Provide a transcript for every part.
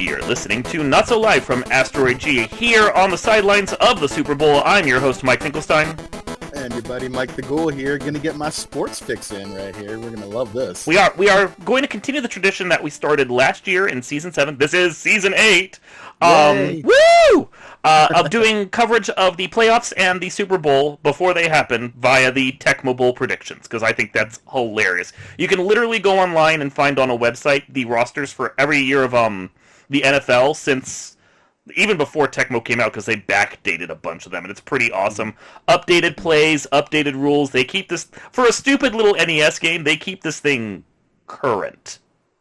You're listening to Not So Live from Asteroid G here on the sidelines of the Super Bowl. I'm your host, Mike Finkelstein. And your buddy Mike the Ghoul here, gonna get my sports fix in right here. We're gonna love this. We are going to continue the tradition that we started last year in Season 7. This is Season 8. Woo! Of doing coverage of the playoffs and the Super Bowl before they happen via the Tecmo Bowl predictions, because I think that's hilarious. You can literally go online and find on a website the rosters for every year of the NFL since even before Tecmo came out, because they backdated a bunch of them, and it's pretty awesome. Updated plays, updated rules. They keep this, for a stupid little NES game, they keep this thing current.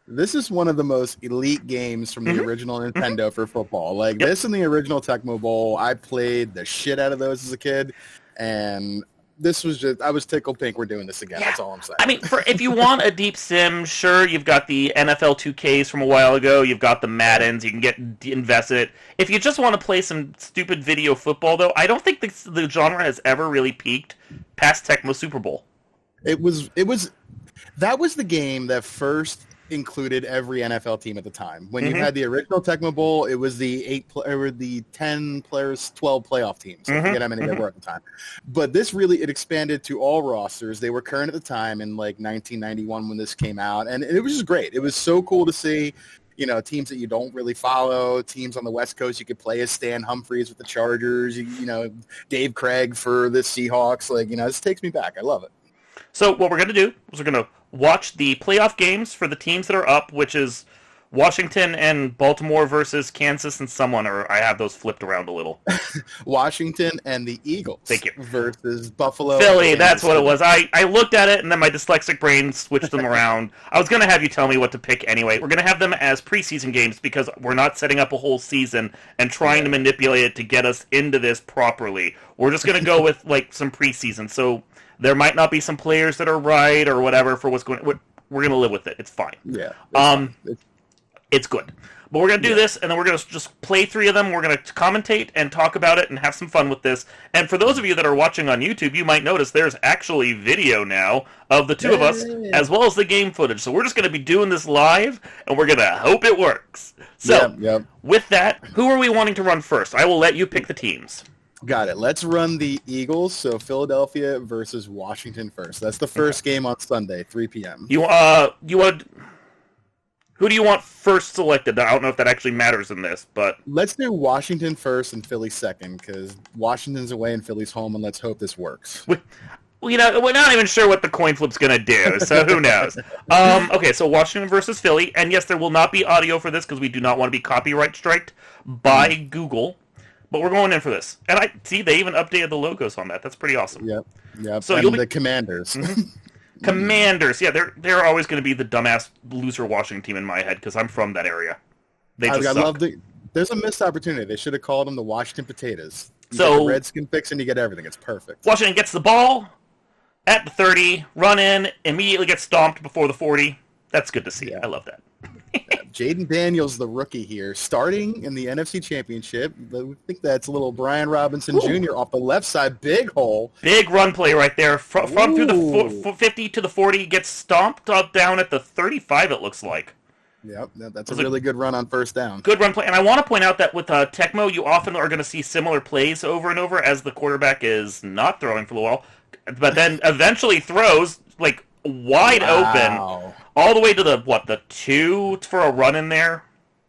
This is one of the most elite games from the original Nintendo for football. Like, this and the original Tecmo Bowl, I played the shit out of those as a kid, and this was just, I was tickled pink we're doing this again. Yeah. That's all I'm saying. I mean, if you want a deep sim, sure, you've got the NFL 2Ks from a while ago, you've got the Maddens, you can get invested. If you just want to play some stupid video football, though, I don't think the genre has ever really peaked past Tecmo Super Bowl. That was the game that first included every NFL team at the time. When you had the original Tecmo Bowl, it was the 10 players, 12 playoff teams. I forget how many there were at the time. But this really, it expanded to all rosters. They were current at the time in like 1991 when this came out, and it was just great. It was so cool to see, you know, teams that you don't really follow, teams on the West Coast. You could play as Stan Humphries with the Chargers, you know, Dave Craig for the Seahawks. Like, you know, this takes me back. I love it. So what we're going to do is we're going to watch the playoff games for the teams that are up, which is Washington and Baltimore versus Kansas and someone, or I have those flipped around a little. Washington and the Eagles. Thank you. Versus Buffalo. Philly, that's what it was. I looked at it, and then my dyslexic brain switched them around. I was going to have you tell me what to pick anyway. We're going to have them as preseason games because we're not setting up a whole season and trying to manipulate it to get us into this properly. We're just going to go with like some preseason. So there might not be some players that are right or whatever for what's going on. We're going to live with it. It's fine. Yeah. It's good. But we're going to do this, and then we're going to just play 3 of them. We're going to commentate and talk about it and have some fun with this. And for those of you that are watching on YouTube, you might notice there's actually video now of the 2 of us, as well as the game footage. So we're just going to be doing this live, and we're going to hope it works. So, with that, who are we wanting to run first? I will let you pick the teams. Got it. Let's run the Eagles, so Philadelphia versus Washington first. That's the first game on Sunday, 3 p.m. You want... Who do you want first selected? I don't know if that actually matters in this, but... Let's do Washington first and Philly second, because Washington's away and Philly's home, and let's hope this works. You know, we're not even sure what the coin flip's going to do, so who knows? Okay, so Washington versus Philly, and yes, there will not be audio for this, because we do not want to be copyright striked by Google. But we're going in for this. And I see they even updated the logos on that. That's pretty awesome. Yep. So and the Commanders. Commanders. Yeah, they're always going to be the dumbass loser Washington team in my head because I'm from that area. They just suck. There's a missed opportunity. They should have called them the Washington Potatoes. You get the Redskin fix and you get everything. It's perfect. Washington gets the ball at the 30, run in, immediately gets stomped before the 40. That's good to see. Yeah. I love that. Jaden Daniels, the rookie here, starting in the NFC Championship. I think that's a little Brian Robinson Jr. off the left side. Big hole. Big run play right there. From through the 50 to the 40, gets stomped up down at the 35, it looks like. Yep, that's a really good run on first down. Good run play. And I want to point out that with Tecmo, you often are going to see similar plays over and over as the quarterback is not throwing for the wall, but then eventually throws, like, wide open, all the way to the 2 for a run in there.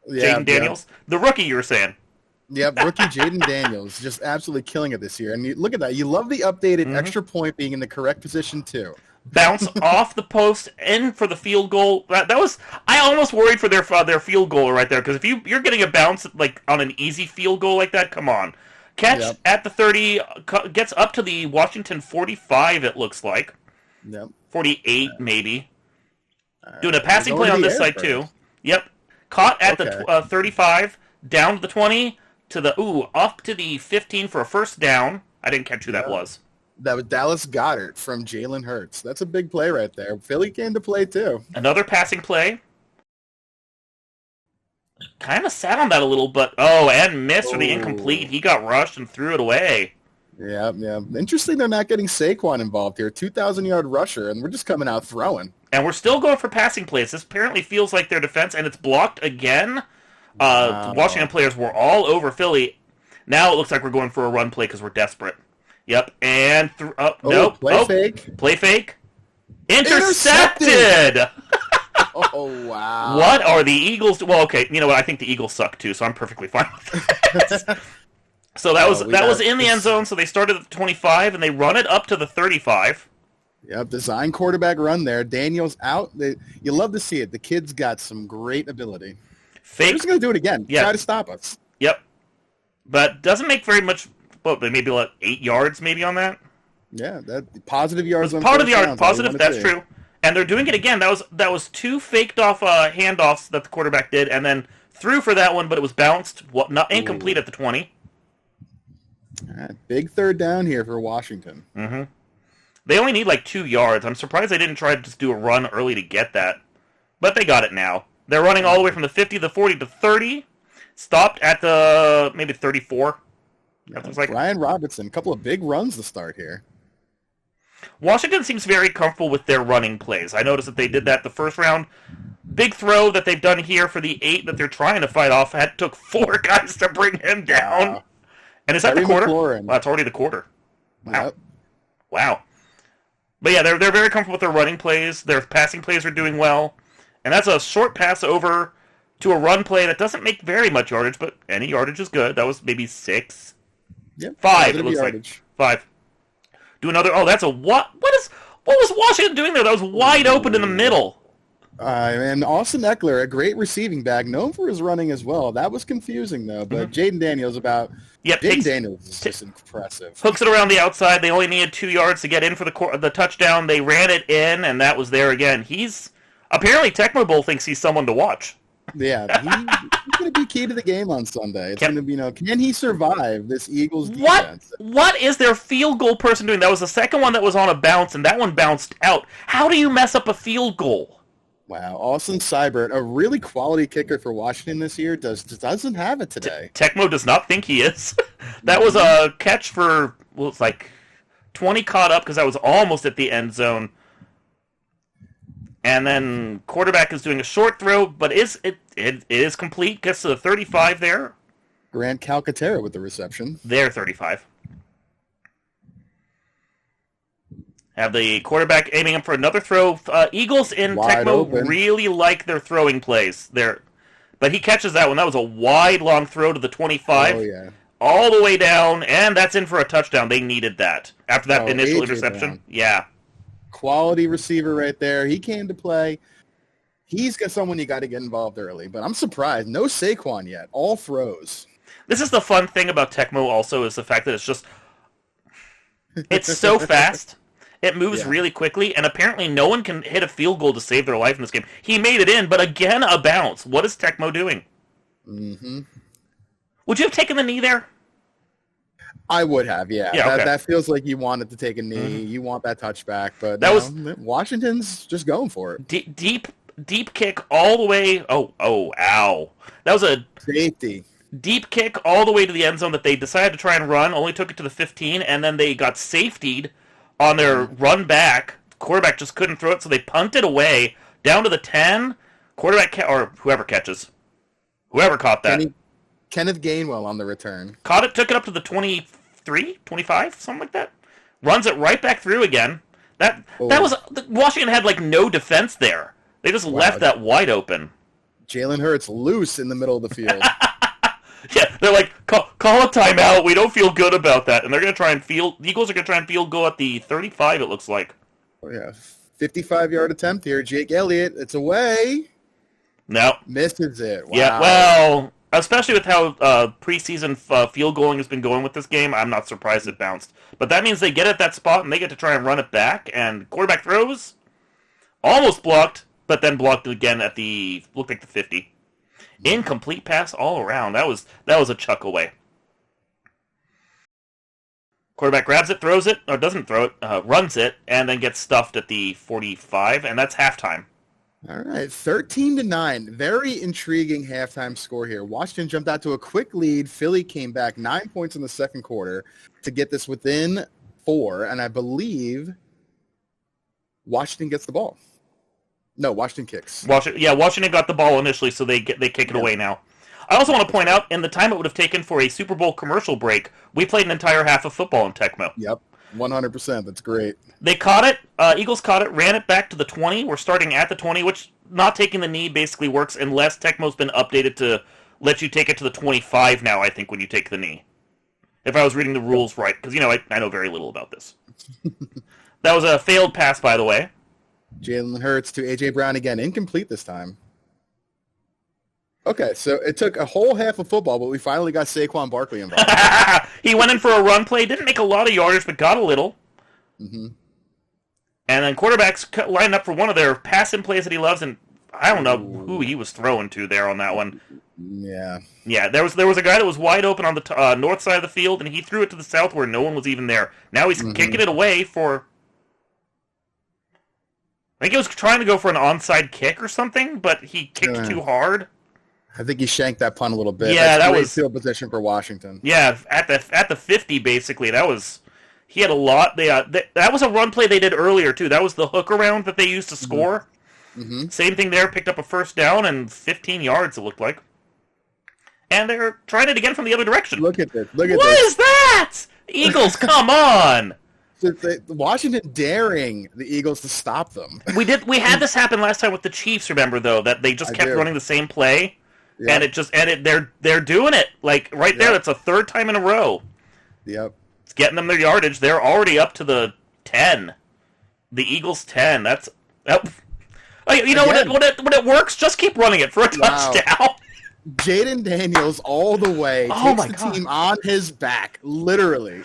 Jaden Daniels, the rookie you were saying. Yep, rookie Jaden Daniels, just absolutely killing it this year. And look at that, you love the updated extra point being in the correct position too. Bounce off the post in for the field goal. That was, I almost worried for their field goal right there, because if you're getting a bounce like on an easy field goal like that, come on. Catch at the 30, gets up to the Washington 45. It looks like. Yep. 48 maybe. Doing a passing play on this side too. Yep. Caught at the 35, down to the 20, to the up to the 15 for a first down. I didn't catch who that was. That was Dallas Goedert from Jalen Hurts. That's a big play right there. Philly came to play too. Another passing play. Kind of sat on that a little, but and missed for the incomplete. He got rushed and threw it away. Yeah. Interesting they're not getting Saquon involved here. 2,000-yard rusher, and we're just coming out throwing. And we're still going for passing plays. This apparently feels like their defense, and it's blocked again. Wow. Washington players were all over Philly. Now it looks like we're going for a run play because we're desperate. Yep, and nope. Play fake. Play fake. Intercepted! Oh, wow. What are the Eagles? Well, okay, you know what? I think the Eagles suck too, so I'm perfectly fine with that. So that was in the end zone. So they started at the 25 and they run it up to the 35. Yep, design quarterback run there. Daniels out. You love to see it. The kid's got some great ability. Fake. They're just going to do it again. Yeah. Try to stop us. Yep. But doesn't make very much. Well, maybe like 8 yards maybe on that. Yeah, that positive yards. Part of the yard. Positive. That's true. And they're doing it again. That was 2 faked off handoffs that the quarterback did, and then threw for that one, but it was bounced. Not incomplete at the 20. All right, big third down here for Washington. Mm-hmm. They only need like 2 yards. I'm surprised they didn't try to just do a run early to get that. But they got it now. They're running all the way from the 50, the 40, to 30. Stopped at the maybe 34. Like Brian Robinson, a couple of big runs to start here. Washington seems very comfortable with their running plays. I noticed that they did that the first round. Big throw that they've done here for the 8 that they're trying to fight off. Took 4 guys to bring him down. Wow. And is that the quarter? Well, that's already the quarter. Wow. Yep. Wow. But yeah, they're very comfortable with their running plays. Their passing plays are doing well. And that's a short pass over to a run play that doesn't make very much yardage, but any yardage is good. That was maybe 6. Yep. 5, it looks like. 5. Do another. Oh, that's a what? What was Washington doing there? That was wide open in the middle. And Austin Eckler, a great receiving back, known for his running as well. That was confusing, though. But Jaden Daniels Jaden Daniels is just impressive. Hooks it around the outside. They only needed 2 yards to get in for the touchdown. They ran it in, and that was there again. Apparently Tecmo Bowl thinks he's someone to watch. Yeah, he's going to be key to the game on Sunday. It's going to be, can he survive this Eagles defense? What is their field goal person doing? That was the second one that was on a bounce, and that one bounced out. How do you mess up a field goal? Wow, Austin Seibert, a really quality kicker for Washington this year, doesn't have it today. Tecmo does not think he is. That was a catch for, it's like 20 caught up because that was almost at the end zone. And then quarterback is doing a short throw, but it is complete. Gets to the 35 there. Grant Calcaterra with the reception. There, 35. Have the quarterback aiming up for another throw. Eagles in Wide Tecmo open. really like their throwing plays there. But he catches that one. That was a wide, long throw to the 25. Oh, yeah. All the way down, and that's in for a touchdown. They needed that after that initial interception. Brown. Yeah. Quality receiver right there. He came to play. He's got someone you got to get involved early. But I'm surprised. No Saquon yet. All throws. This is the fun thing about Tecmo also is the fact that it's so fast. It moves really quickly, and apparently no one can hit a field goal to save their life in this game. He made it in, but again, a bounce. What is Tecmo doing? Mm-hmm. Would you have taken the knee there? I would have, yeah. Okay. That feels like you wanted to take a knee. Mm-hmm. You want that touchback, but Washington's just going for it. Deep kick all the way. Oh, ow. That was a safety. Deep kick all the way to the end zone that they decided to try and run, only took it to the 15, and then they got safetied on their run back. Quarterback just couldn't throw it, so they punted away down to the 10. Quarterback or whoever catches. Whoever caught that. Kenneth Gainwell on the return. Caught it, took it up to the 23, 25, something like that. Runs it right back through again. That was Washington had like no defense there. They just left that wide open. Jalen Hurts loose in the middle of the field. Yeah, they're like, call a timeout. We don't feel good about that. And they're going to try and the Eagles are going to try and field goal at the 35, it looks like. Oh, yeah. 55-yard attempt here. Jake Elliott, it's away. No. Misses it. Wow. Yeah, well, especially with how preseason field goaling has been going with this game, I'm not surprised it bounced. But that means they get at that spot and they get to try and run it back. And quarterback throws, almost blocked, but then blocked again at looked like the 50. Incomplete pass all around. That was a chuck away. Quarterback grabs it, throws it, or doesn't throw it, runs it, and then gets stuffed at the 45, and that's halftime. All right, 13-9. Very intriguing halftime score here. Washington jumped out to a quick lead. Philly came back 9 points in the second quarter to get this within 4, and I believe Washington gets the ball. No, Washington kicks. Washington got the ball initially, so they kick it away now. I also want to point out, in the time it would have taken for a Super Bowl commercial break, we played an entire half of football in Tecmo. Yep, 100%. That's great. They caught it. Eagles caught it, ran it back to the 20. We're starting at the 20, which not taking the knee basically works unless Tecmo's been updated to let you take it to the 25 now, I think, when you take the knee. If I was reading the rules right, because, I know very little about this. That was a failed pass, by the way. Jalen Hurts to A.J. Brown again. Incomplete this time. Okay, so it took a whole half of football, but we finally got Saquon Barkley involved. He went in for a run play. Didn't make a lot of yardage, but got a little. Mm-hmm. And then quarterbacks lined up for one of their pass-in plays that he loves, and I don't know who he was throwing to there on that one. Yeah. Yeah, there was a guy that was wide open on the north side of the field, and he threw it to the south where no one was even there. Now he's kicking it away for... I think he was trying to go for an onside kick or something, but he kicked too hard. I think he shanked that punt a little bit. Yeah, That's that was field position for Washington. Yeah, at the 50 basically. He had a lot. That was a run play they did earlier too. That was the hook around that they used to score. Mm-hmm. Same thing there. Picked up a first down and 15 yards. It looked like. And they're trying it again from the other direction. Look at this. What is that? Eagles, come on! Washington daring the Eagles to stop them. We had this happen last time with the Chiefs. Remember though that they just kept running the same play, and they're doing it like right there. That's a third time in a row. Yep, it's getting them their yardage. They're already up to the 10. The Eagles 10. That's when it works, just keep running it for a touchdown. Jaden Daniels all the way takes the team on his back, literally.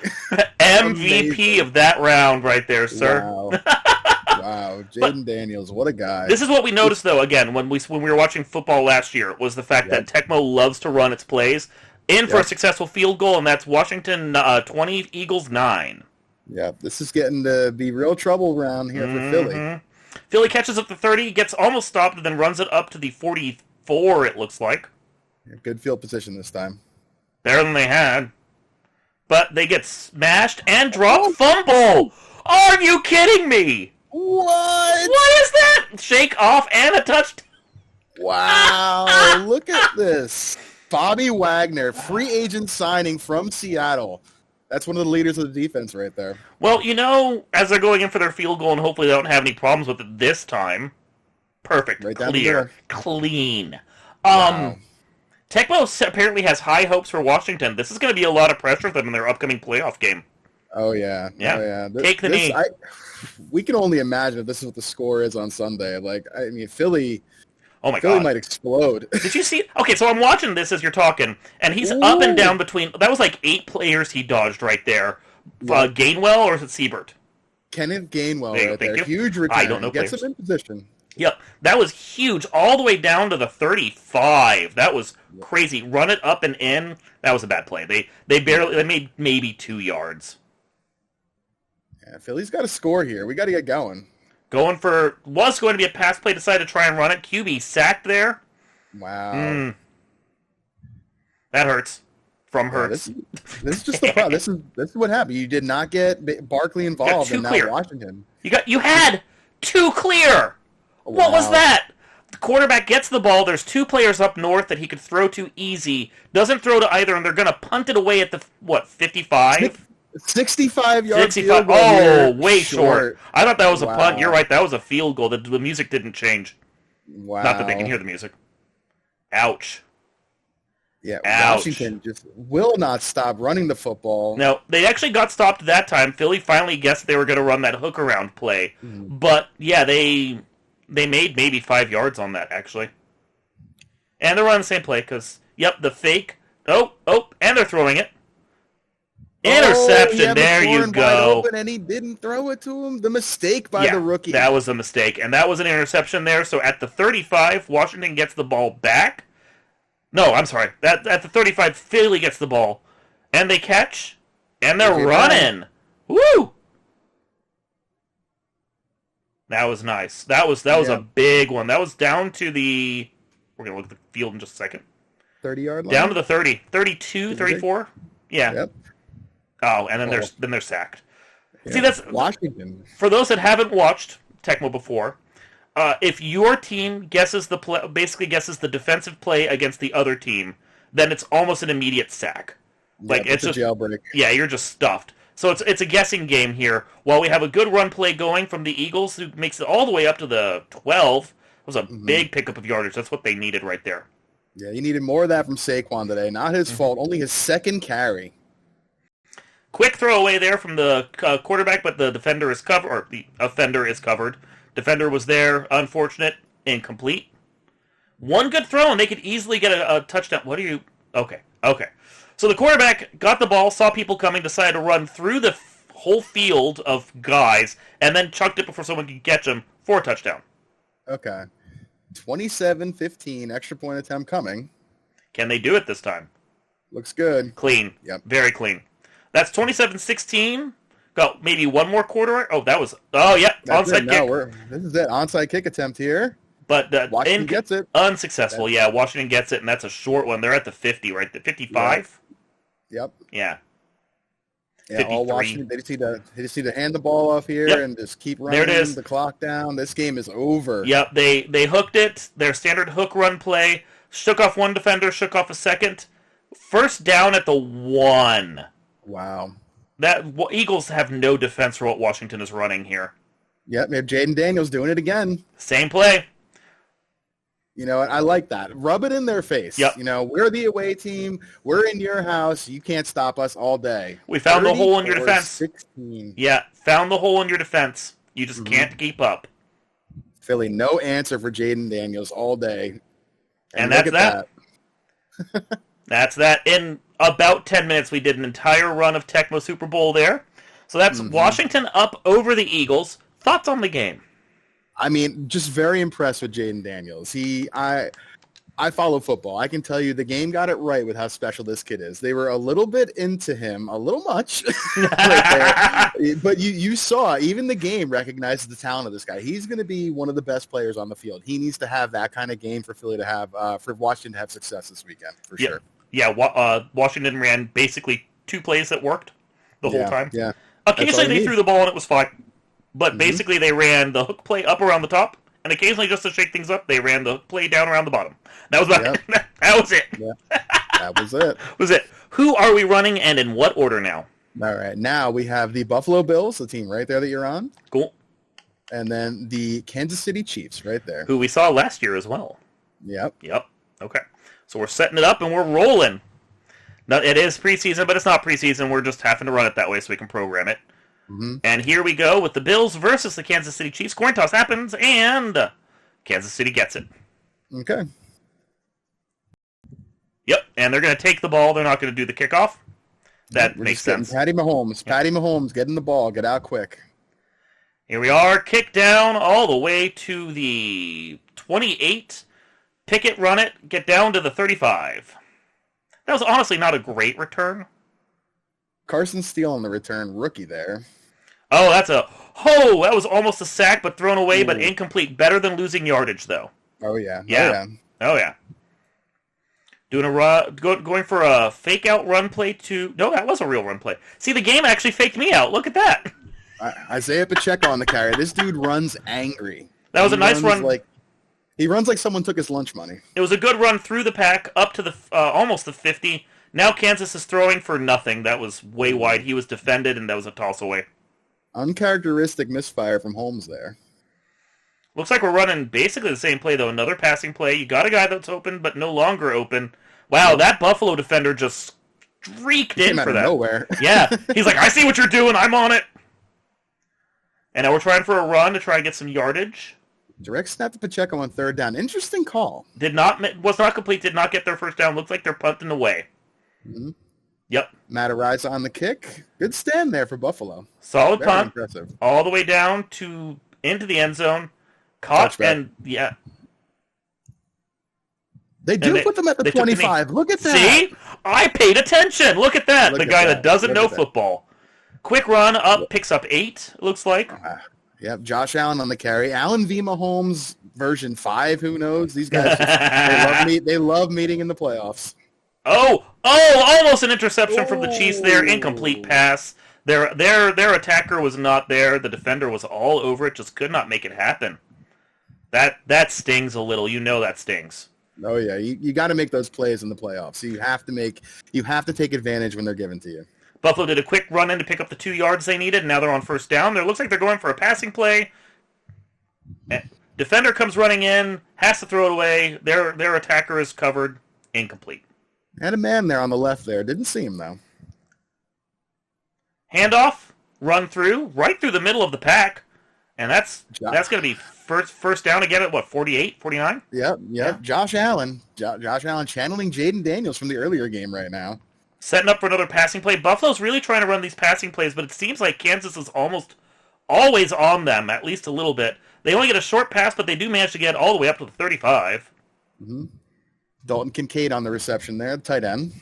MVP of that round right there, sir. Wow, Jaden Daniels, what a guy. This is what we noticed, though, again, when we were watching football last year, was the fact that Tecmo loves to run its plays in for a successful field goal, and that's Washington 20, Eagles 9. Yeah, this is getting to be real trouble around here for Philly. Philly catches up the 30, gets almost stopped, and then runs it up to the 44, it looks like. Good field position this time. Better than they had. But they get smashed and dropped. Fumble! Are you kidding me? What? What is that? Shake off and a touchdown. Wow, look at this. Bobby Wagner, free agent signing from Seattle. That's one of the leaders of the defense right there. Well, as they're going in for their field goal, and hopefully they don't have any problems with it this time. Perfect. Right down clear. Clean. Wow. Tecmo apparently has high hopes for Washington. This is going to be a lot of pressure for them in their upcoming playoff game. Oh, yeah. Yeah. Take the knee. We can only imagine if this is what the score is on Sunday. Philly... Oh my Philly God. might explode. Did you see? Okay, so I'm watching this as you're talking, and he's up and down between... That was like 8 players he dodged right there. Gainwell, or is it Siebert? Kenneth Gainwell right there. Huge return. I don't know Gets him in position. Yep, that was huge, all the way down to the 35. That was crazy. Run it up and in. That was a bad play. They made maybe 2 yards. Yeah, Philly's got to score here. We got to get going. Was going to be a pass play, decided to try and run it. QB sacked there. Wow. That hurts. From Hurts. This is just the problem. This is what happened. You did not get Barkley involved, and now Washington. You had 2 clear. Wow. What was that? The quarterback gets the ball. There's 2 players up north that he could throw to easy. Doesn't throw to either, and they're going to punt it away at the 55? 65 yards. 65. Oh, way short. I thought that was a punt. You're right. That was a field goal. The music didn't change. Wow. Not that they can hear the music. Ouch. Yeah, Washington just will not stop running the football. No, they actually got stopped that time. Philly finally guessed they were going to run that hook around play. But, yeah, they made maybe 5 yards on that, actually. And they're running the same play because, the fake. Oh, and they're throwing it. Interception, there you go. Open and he didn't throw it to him. The mistake by the rookie. That was a mistake, and that was an interception there. So at the 35, Washington gets the ball back. No, I'm sorry. At the 35, Philly gets the ball, and they catch, and they're running. Woo! That was nice. That was a big one. That was down to the... We're going to look at the field in just a second. 30-yard line? Down to the 30. 32, 34? Yeah. Yep. Oh, and then they're sacked. Yeah. See, that's... Washington. For those that haven't watched Tecmo before, if your team basically guesses the defensive play against the other team, then it's almost an immediate sack. Like it's just a jailbreak. Yeah, you're just stuffed. So it's a guessing game here. While we have a good run play going from the Eagles, who makes it all the way up to the 12, it was a big pickup of yardage. That's what they needed right there. Yeah, you needed more of that from Saquon today. Not his fault. Only his second carry. Quick throwaway there from the quarterback, but the defender is covered, or the offender is covered. Defender was there, unfortunate, incomplete. One good throw, and they could easily get a touchdown. What are you... Okay. So the quarterback got the ball, saw people coming, decided to run through the whole field of guys, and then chucked it before someone could catch him for a touchdown. Okay. 27-15, extra point attempt coming. Can they do it this time? Looks good. Clean. Yep. Very clean. That's 27-16. Got maybe one more quarter. Oh, that was... Oh, yeah. Onside kick. This is it. Onside kick attempt here. But Washington gets it. Unsuccessful. Yeah, Washington gets it, and that's a short one. They're at the 50, right? The 55? Yep. Yeah. Yeah, all Washington. They just need to hand the ball off here and just keep running the clock down. This game is over. Yep, they hooked it. Their standard hook run play. Shook off one defender, shook off a second. First down at the 1. Wow. Eagles have no defense for what Washington is running here. Yep, we have Jaden Daniels doing it again. Same play. You know, I like that. Rub it in their face. Yep. You know, we're the away team. We're in your house. You can't stop us all day. We found the hole in your defense. 16. Yeah, found the hole in your defense. You just can't keep up. Philly, no answer for Jaden Daniels all day. And that's that. That's that. In about 10 minutes, we did an entire run of Tecmo Super Bowl there. So that's Washington up over the Eagles. Thoughts on the game? I mean, just very impressed with Jaden Daniels. I follow football. I can tell you the game got it right with how special this kid is. They were a little bit into him, a little much. Right there. But you saw, even the game recognizes the talent of this guy. He's going to be one of the best players on the field. He needs to have that kind of game for Philly to have, for Washington to have success this weekend, for sure. Yeah, Washington ran basically 2 plays that worked the whole time. Yeah. Occasionally they threw the ball and it was fine. But basically they ran the hook play up around the top, and occasionally just to shake things up, they ran the hook play down around the bottom. That was about that was it. Yeah. That was it. Who are we running and in what order now? All right. Now we have the Buffalo Bills, the team right there that you're on. Cool. And then the Kansas City Chiefs right there. Who we saw last year as well. Yep. Okay. So we're setting it up and we're rolling. Now, it is preseason, but it's not preseason. We're just having to run it that way so we can program it. And here we go with the Bills versus the Kansas City Chiefs. Coin toss happens, and Kansas City gets it. Okay. Yep, and they're going to take the ball. They're not going to do the kickoff. That makes sense. Patty Mahomes, getting the ball. Get out quick. Here we are. Kick down all the way to the 28. Pick it, run it, get down to the 35. That was honestly not a great return. Carson Steele on the return, rookie there. Oh, that was almost a sack, but thrown away, but incomplete. Better than losing yardage, though. Oh, yeah. Oh, yeah. Going for a fake-out run play to... No, that was a real run play. See, the game actually faked me out. Look at that. Isaiah Pacheco on the carry. This dude runs angry. That was a nice run. He runs like someone took his lunch money. It was a good run through the pack, up to the almost the 50. Now Kansas is throwing for nothing. That was way wide. He was defended, and that was a toss away. Uncharacteristic misfire from Holmes there. Looks like we're running basically the same play, though. Another passing play. You got a guy that's open, but no longer open. Wow, that Buffalo defender just streaked in for that. Nowhere. Yeah, he's like, I see what you're doing. I'm on it. And now we're trying for a run to try and get some yardage. Direct snap to Pacheco on third down. Interesting call. Was not complete. Did not get their first down. Looks like they're punting away. Mm-hmm. Yep. Matt Araiza on the kick. Good stand there for Buffalo. Solid Very punt. Impressive. All the way down to into the end zone. Caught Touchback. and yeah. They put them at the 25. Look at that. See? I paid attention. Look at that. Look the at guy that. that doesn't Look know at that. football. Quick run up, picks up 8, it looks like. Yep, Josh Allen on the carry. Allen V. Mahomes version 5, who knows? These guys, they love meeting in the playoffs. Oh, almost an interception from the Chiefs there. Incomplete pass. Their attacker was not there. The defender was all over it, just could not make it happen. That stings a little. You know that stings. Oh yeah, you got to make those plays in the playoffs. So you have to take advantage when they're given to you. Buffalo did a quick run in to pick up the 2 yards they needed, and now they're on first down. It looks like they're going for a passing play. Defender comes running in, has to throw it away. Their attacker is covered, incomplete. Had a man there on the left there. Didn't see him though. Handoff, run through, right through the middle of the pack, and that's going to be first down again at, 48, 49? Yep. Yeah. Josh Allen channeling Jaden Daniels from the earlier game right now. Setting up for another passing play. Buffalo's really trying to run these passing plays, but it seems like Kansas is almost always on them, at least a little bit. They only get a short pass, but they do manage to get all the way up to the 35. Mm-hmm. Dalton Kincaid on the reception there, tight end.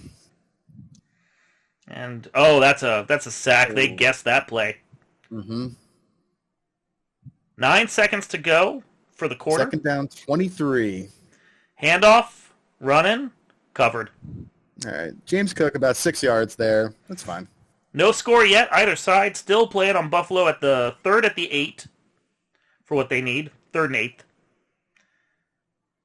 And, that's a sack. They guessed that play. Mm-hmm. 9 seconds to go for the quarter. Second down, 23. Handoff, running, covered. All right. James Cook, about 6 yards there. That's fine. No score yet, either side. Still playing on Buffalo at the 3rd at the 8 for what they need. 3rd and 8th.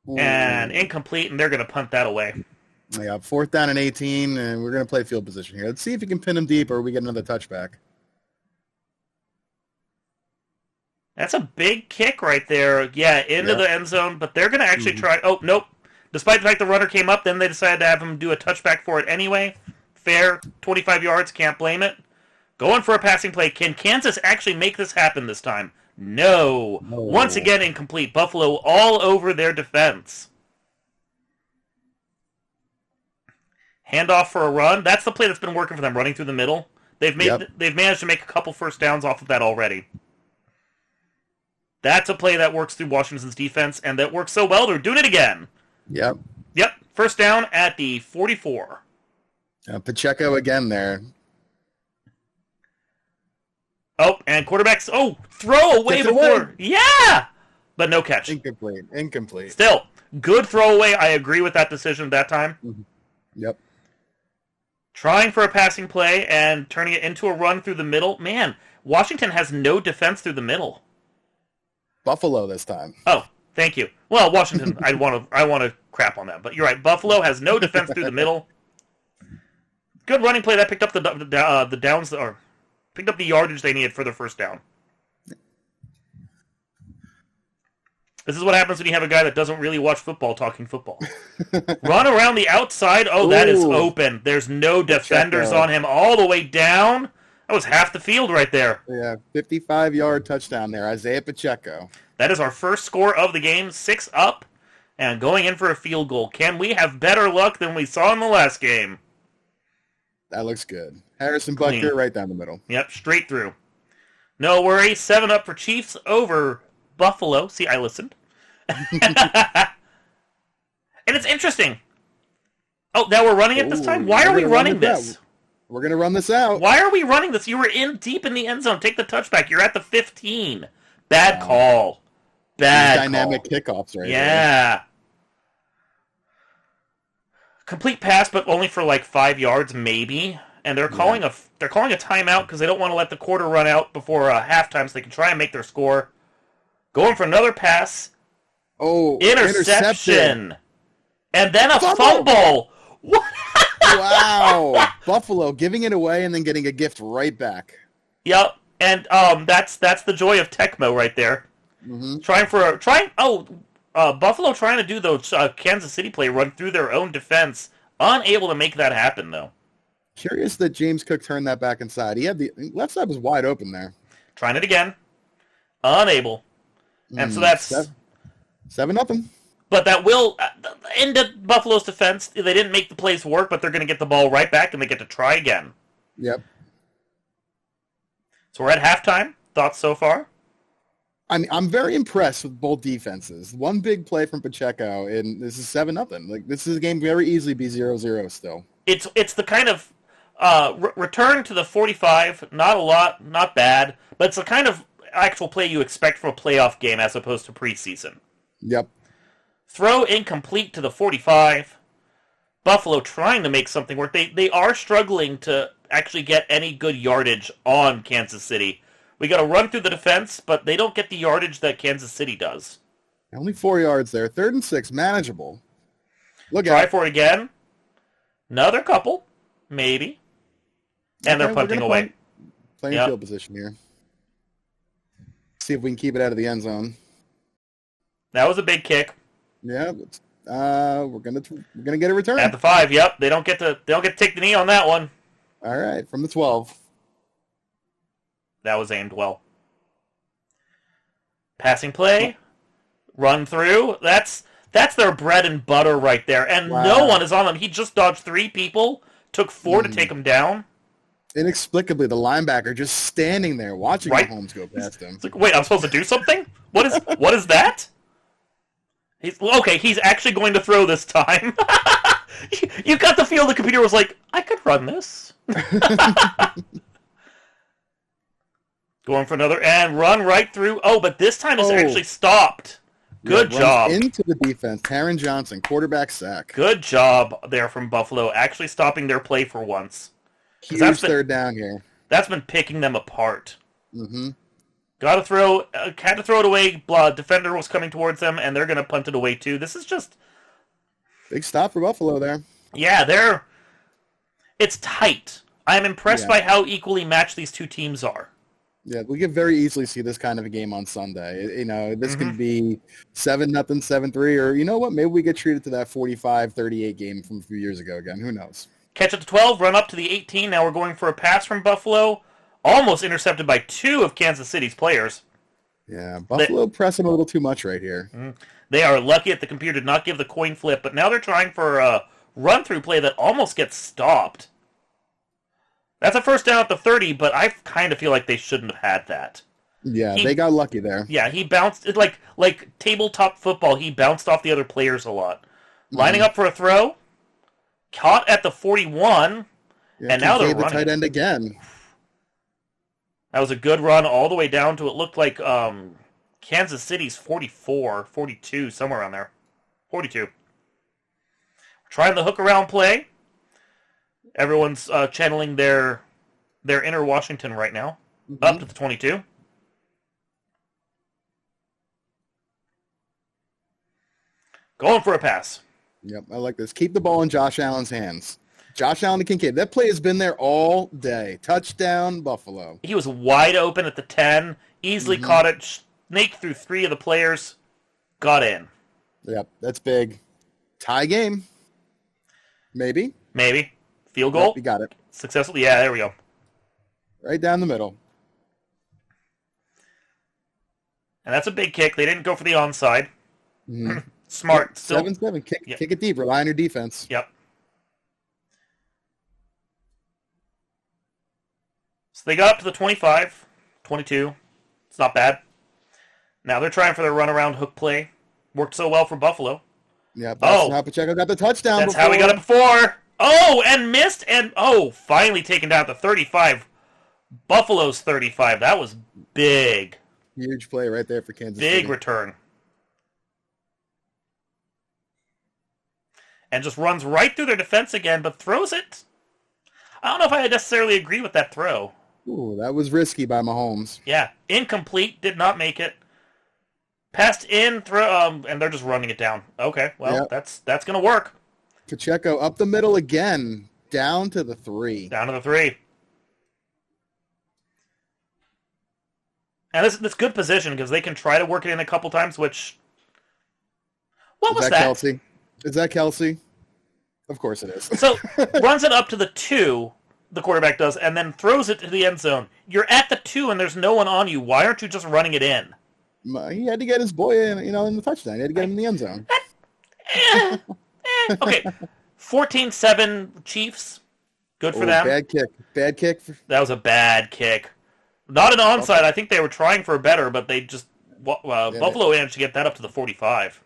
Ooh. And incomplete, and they're going to punt that away. Yeah, 4th down and 18, and we're going to play field position here. Let's see if you can pin him deep or we get another touchback. That's a big kick right there. Yeah, into the end zone, but they're going to actually try. Oh, nope. Despite the fact the runner came up, then they decided to have him do a touchback for it anyway. Fair, 25 yards, can't blame it. Going for a passing play. Can Kansas actually make this happen this time? No. Once again, incomplete. Buffalo all over their defense. Handoff for a run. That's the play that's been working for them, running through the middle. They've managed to make a couple first downs off of that already. That's a play that works through Washington's defense, and that works so well, they're doing it again. Yep. First down at the 44. Pacheco again there. Oh, and quarterbacks. Oh, throw away before. Yeah! But no catch. Incomplete. Still, good throwaway. I agree with that decision that time. Mm-hmm. Yep. Trying for a passing play and turning it into a run through the middle. Man, Washington has no defense through the middle. Buffalo this time. Oh, thank you. Well, Washington, I want to crap on them, but you're right. Buffalo has no defense through the middle. Good running play that picked up the downs or picked up the yardage they needed for their first down. This is what happens when you have a guy that doesn't really watch football talking football. Run around the outside. Oh, that is open. There's no defenders on him all the way down. That was half the field right there. Yeah, 55-yard touchdown there, Isaiah Pacheco. That is our first score of the game, 6 up, and going in for a field goal. Can we have better luck than we saw in the last game? That looks good. Harrison Butker right down the middle. Yep, straight through. No worry, 7 up for Chiefs over Buffalo. See, I listened. And it's interesting. Oh, now we're running it this time? Why are we running this? We're going to run this out. Why are we running this? You were deep in the end zone. Take the touchback. You're at the 15. Bad call. Bad dynamic kickoffs right there. Complete pass, but only for like 5 yards, maybe. And they're calling a timeout because they don't want to let the quarter run out before halftime, so they can try and make their score. Going for another pass. Oh, interception. And then a fumble. What? Wow. Buffalo giving it away and then getting a gift right back. Yep. And that's the joy of Tecmo right there. Mm-hmm. Buffalo trying to do the Kansas City play, run through their own defense. Unable to make that happen, though. Curious that James Cook turned that back inside. He had the left side was wide open there. Trying it again. Unable. And so that's 7-0. But that will, into Buffalo's defense, they didn't make the plays work, but they're going to get the ball right back and they get to try again. Yep. So we're at halftime. Thoughts so far? I'm very impressed with both defenses. One big play from Pacheco, and this is 7-0. Like, this is a game very easily be 0-0 still. It's the kind of return to the 45. Not a lot, not bad, but it's the kind of actual play you expect from a playoff game as opposed to preseason. Yep. Throw incomplete to the 45. Buffalo trying to make something work. They are struggling to actually get any good yardage on Kansas City. We got to run through the defense, but they don't get the yardage that Kansas City does. Only 4 yards there. 3rd and 6, manageable. Look Try out. for it again. Another couple. Maybe. And they're punting away. Playing field position here. See if we can keep it out of the end zone. That was a big kick. Yeah, we're gonna get a return At the 5. Yep, they don't get to take the knee on that one. All right, from the 12. That was aimed well. Passing play, run through. That's their bread and butter right there, and no one is on them. He just dodged 3 people, took 4 to take him down. Inexplicably, the linebacker just standing there watching Mahomes go past him. It's like, wait, I'm supposed to do something? What is that? He's actually going to throw this time. You got the feel the computer was like, I could run this. Going for another, and run right through. Oh, but this time it's actually stopped. Good job. Into the defense. Taron Johnson, quarterback sack. Good job there from Buffalo, actually stopping their play for once. Huge third down here. That's been picking them apart. Mm-hmm. Had to throw it away. Defender was coming towards them, and they're going to punt it away too. This is just big stop for Buffalo there. Yeah, it's tight. I'm impressed by how equally matched these two teams are. Yeah, we could very easily see this kind of a game on Sunday. You know, this could be 7-0, 7-3, or you know what? Maybe we get treated to that 45-38 game from a few years ago again. Who knows? Catch at the 12, run up to the 18. Now we're going for a pass from Buffalo. Almost intercepted by 2 of Kansas City's players. Yeah, Buffalo pressing a little too much right here. They are lucky that the computer did not give the coin flip, but now they're trying for a run-through play that almost gets stopped. That's a first down at the 30, but I kind of feel like they shouldn't have had that. Yeah, they got lucky there. Yeah, he bounced, like tabletop football, he bounced off the other players a lot. Lining up for a throw, caught at the 41, and now they're running. The tight end again. That was a good run all the way down to, it looked like Kansas City's 44, 42, somewhere around there. 42. Trying the hook around play. Everyone's channeling their inner Washington right now. Up to the 22. Going for a pass. Yep, I like this. Keep the ball in Josh Allen's hands. Josh Allen to Kincaid. That play has been there all day. Touchdown, Buffalo. He was wide open at the 10. Easily caught it. Snaked through 3 of the players. Got in. Yep, that's big. Tie game. Maybe. Field goal. Yep, we got it. Successfully. Yeah, there we go. Right down the middle. And that's a big kick. They didn't go for the onside. Smart. Yep, 7-7. Kick it deep. Rely on your defense. Yep. So they got up to the 25, 22. It's not bad. Now they're trying for their runaround hook play. Worked so well for Buffalo. Yeah, that's how Pacheco got the touchdown. That's how he got it before. Oh, and missed, and finally taken down to 35. Buffalo's 35. That was big. Huge play right there for Kansas City. Big return. And just runs right through their defense again, but throws it. I don't know if I necessarily agree with that throw. Ooh, that was risky by Mahomes. Yeah, incomplete, did not make it. Passed in, and they're just running it down. Okay, well, that's going to work. Pacheco up the middle again, down to the 3. Down to the 3. And this good position because they can try to work it in a couple times, which... What was that? Kelsey? Is that Kelsey? Of course it is. So, runs it up to the 2, the quarterback does, and then throws it to the end zone. You're at the 2 and there's no one on you. Why aren't you just running it in? He had to get his boy in the touchdown. He had to get him in the end zone. Okay, 14-7 Chiefs. Good for them. Bad kick. That was a bad kick. Not an onside. I think they were trying for a better, but they just... Buffalo managed to get that up to the 45.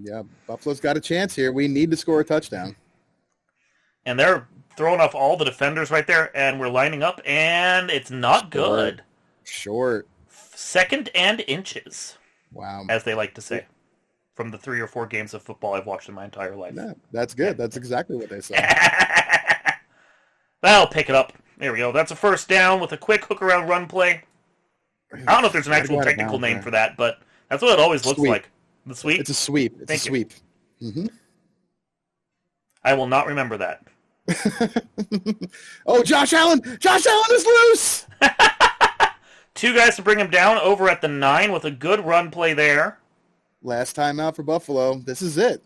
Yeah, Buffalo's got a chance here. We need to score a touchdown. And they're throwing off all the defenders right there, and we're lining up, and it's not good. Short. 2nd and inches. Wow. As they like to say. From the 3 or 4 games of football I've watched in my entire life. Yeah, that's good. That's exactly what they say. That'll pick it up. There we go. That's a first down with a quick hook-around run play. I don't know if there's an actual technical name for that, but that's what it always looks like. The sweep? It's a sweep. It's a sweep. Mm-hmm. I will not remember that. Oh, Josh Allen! Josh Allen is loose! 2 guys to bring him down over at the 9 with a good run play there. Last time out for Buffalo. This is it.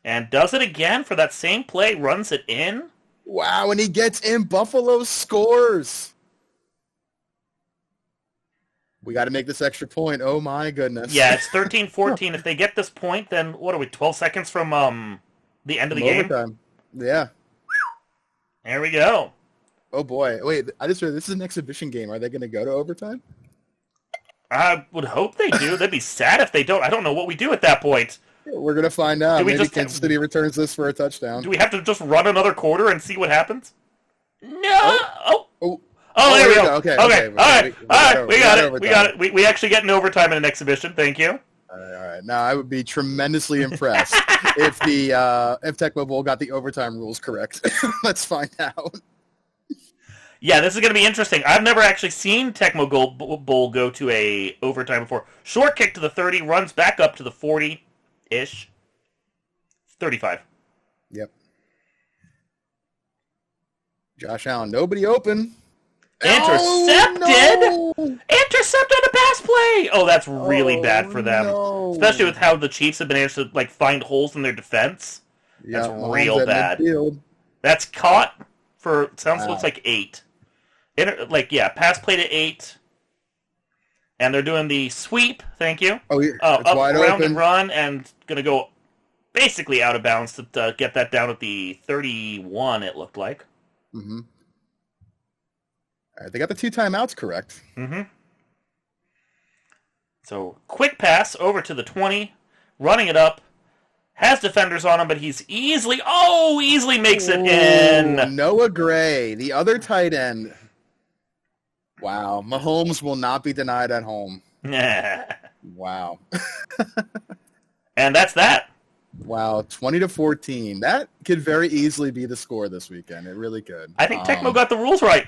And does it again for that same play, runs it in. Wow, and he gets in. Buffalo scores. We got to make this extra point. Oh, my goodness. Yeah, it's 13-14. If they get this point, then what are we, 12 seconds from the end of the game? Overtime. Yeah. There we go. Oh, boy. Wait, I just read this is an exhibition game. Are they going to go to overtime? I would hope they do. That'd be sad if they don't. I don't know what we do at that point. We're going to find out. Maybe Kansas City returns this for a touchdown. Do we have to just run another quarter and see what happens? No. Oh, there we go. Okay. All right. We got it. We actually get an overtime in an exhibition. Thank you. All right. Now, I would be tremendously impressed if Tecmo Bowl got the overtime rules correct. Let's find out. Yeah, this is going to be interesting. I've never actually seen Tecmo Bowl go to a overtime before. Short kick to the 30, runs back up to the 40-ish. 35. Yep. Josh Allen, nobody open. Intercepted! Oh, no! Intercepted a pass play! Oh, that's really bad for them. No. Especially with how the Chiefs have been able to find holes in their defense. That's real bad. Midfield. That's caught for, looks like 8. Pass play to 8. And they're doing the sweep, thank you. Oh, yeah. Up, wide around, open. and run, and going to go basically out of bounds to get that down at the 31, it looked like. Mm-hmm. All right, they got the 2 timeouts correct. Mm-hmm. So, quick pass over to the 20, running it up, has defenders on him, but he's easily makes it in. Noah Gray, the other tight end. Wow, Mahomes will not be denied at home. Wow. And that's that. Wow, 20-14. That could very easily be the score this weekend. It really could. I think Tecmo got the rules right.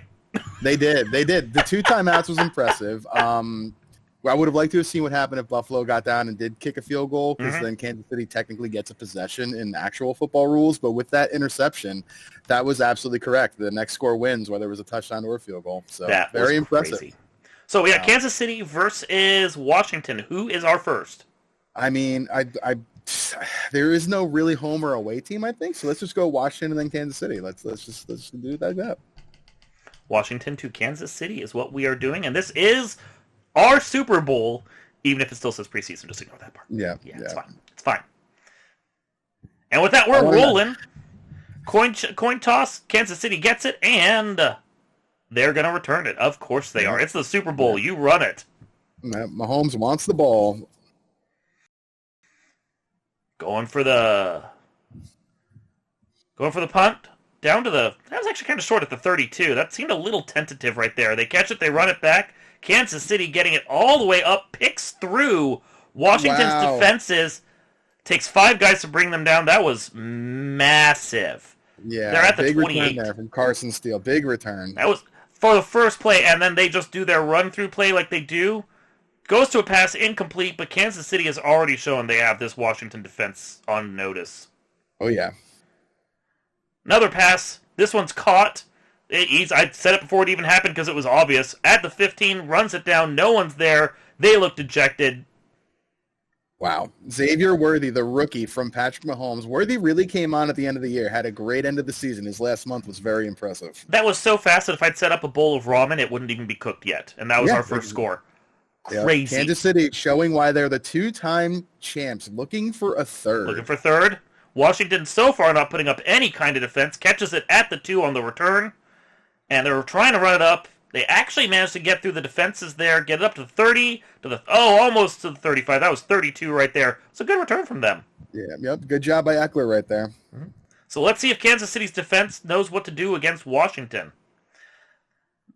They did. The 2 timeouts was impressive. I would have liked to have seen what happened if Buffalo got down and did kick a field goal, because then Kansas City technically gets a possession in actual football rules. But with that interception, that was absolutely correct. The next score wins, whether it was a touchdown or a field goal. So that very was impressive. Crazy. So we got Kansas City versus Washington. Who is our first? I mean, there is no really home or away team, I think. So let's just go Washington and then Kansas City. Let's just do it like that. Washington to Kansas City is what we are doing, and this is our Super Bowl, even if it still says preseason. Just ignore that part. Yeah, it's fine. It's fine. And with that, we're rolling. Coin toss. Kansas City gets it, and they're going to return it. Of course they are. It's the Super Bowl. You run it. Mahomes wants the ball. Going for the punt. Down to that was actually kind of short at the 32. That seemed a little tentative right there. They catch it, they run it back. Kansas City getting it all the way up, picks through Washington's defenses, takes 5 guys to bring them down. That was massive. Yeah, they're at the big 28. Return there from Carson Steele. Big return. That was for the first play, and then they just do their run-through play like they do. Goes to a pass, incomplete, but Kansas City has already shown they have this Washington defense on notice. Oh, yeah. Another pass. This one's caught. I said it before it even happened because it was obvious. At the 15, runs it down. No one's there. They look dejected. Wow. Xavier Worthy, the rookie from Patrick Mahomes. Worthy really came on at the end of the year, had a great end of the season. His last month was very impressive. That was so fast that if I'd set up a bowl of ramen, it wouldn't even be cooked yet. And that was our first score. Crazy. Kansas City showing why they're the 2-time champs, looking for a third. Washington so far not putting up any kind of defense. Catches it at the 2 on the return. And they're trying to run it up. They actually managed to get through the defenses there, get it up to the 30, almost to the 35. That was 32 right there. It's a good return from them. Yeah, yep. Good job by Eckler right there. So let's see if Kansas City's defense knows what to do against Washington.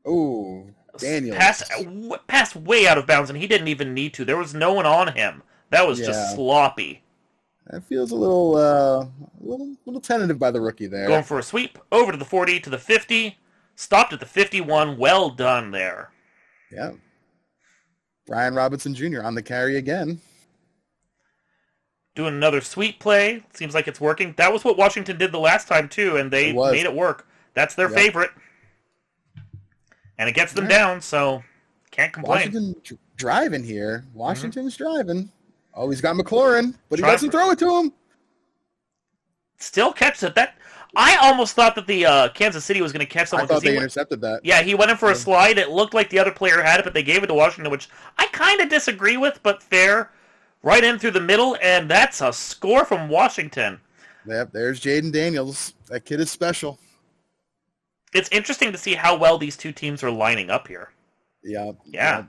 Ooh, Daniels. Pass way out of bounds, and he didn't even need to. There was no one on him. That was just sloppy. That feels a little tentative by the rookie there. Going for a sweep, over to the 40, to the 50. Stopped at the 51. Well done there. Yeah. Brian Robinson Jr. on the carry again. Doing another sweep play. Seems like it's working. That was what Washington did the last time, too, and they made it work. That's their favorite. And it gets them down, so can't complain. Washington driving here. Washington's driving. Oh, he's got McLaurin, but he doesn't throw it to him. Still catches it. I almost thought that the Kansas City was going to catch someone. I thought they intercepted that. Yeah, he went in for a slide. It looked like the other player had it, but they gave it to Washington, which I kind of disagree with, but fair. Right in through the middle, and that's a score from Washington. Yep, there's Jaden Daniels. That kid is special. It's interesting to see how well these two teams are lining up here. Yeah.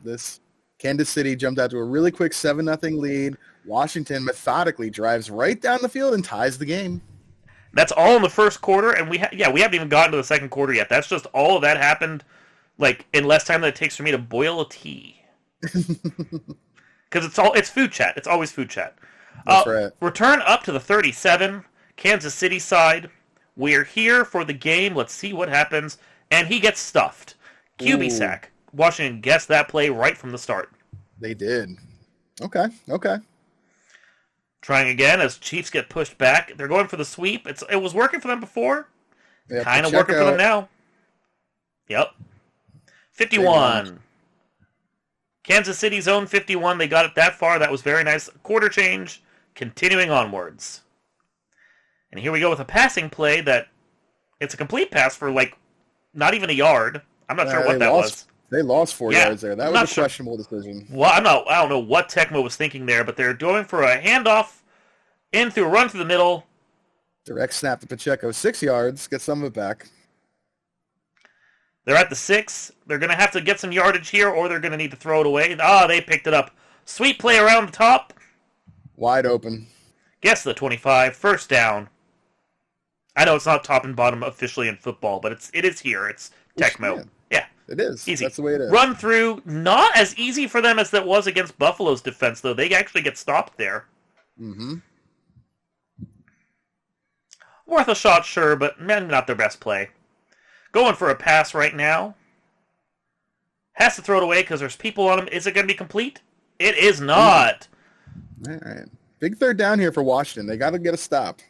This Kansas City jumped out to a really quick 7-0 lead. Washington methodically drives right down the field and ties the game. That's all in the first quarter, and we haven't even gotten to the second quarter yet. That's just all of that happened like in less time than it takes for me to boil a tea. Because it's food chat. It's always food chat. That's right. Return up to the 37, Kansas City side. We're here for the game. Let's see what happens. And he gets stuffed. QB sack. Washington guessed that play right from the start. They did. Okay. Trying again as Chiefs get pushed back. They're going for the sweep. It was working for them before. Kind of working for them now. Yep. 51. Kansas City's own 51. They got it that far. That was very nice. Quarter change. Continuing onwards. And here we go with a passing play that it's a complete pass for like not even a yard. I'm not sure what that was. They lost 4 yards there. That was a questionable decision. Well, I don't know what Tecmo was thinking there, but they're going for a handoff in through a run through the middle. Direct snap to Pacheco. 6 yards. Get some of it back. They're at the 6. They're going to have to get some yardage here, or they're going to need to throw it away. They picked it up. Sweet play around the top. Wide open. Guess the 25. First down. I know it's not top and bottom officially in football, but it is here. It's Tecmo. Yeah. It is. Easy. That's the way it is. Run through. Not as easy for them as that was against Buffalo's defense, though. They actually get stopped there. Mm-hmm. Worth a shot, sure, but not their best play. Going for a pass right now. Has to throw it away because there's people on him. Is it going to be complete? It is not. All right. Big third down here for Washington. They got to get a stop.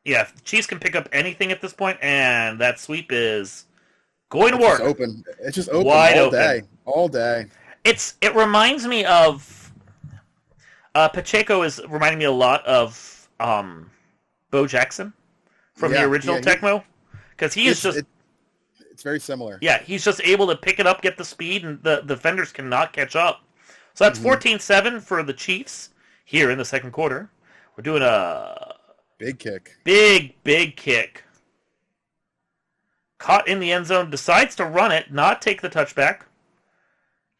Yeah, if the Chiefs can pick up anything at this point, and that sweep is going to work. It's just open Wide all open. day. All day. It reminds me of Pacheco is reminding me a lot of Bo Jackson from the original Tecmo, because it's very similar. Yeah, he's just able to pick it up, get the speed, and the defenders cannot catch up. So that's 14-7 for the Chiefs here in the second quarter. We're doing a big kick. Big kick. Caught in the end zone, decides to run it, not take the touchback.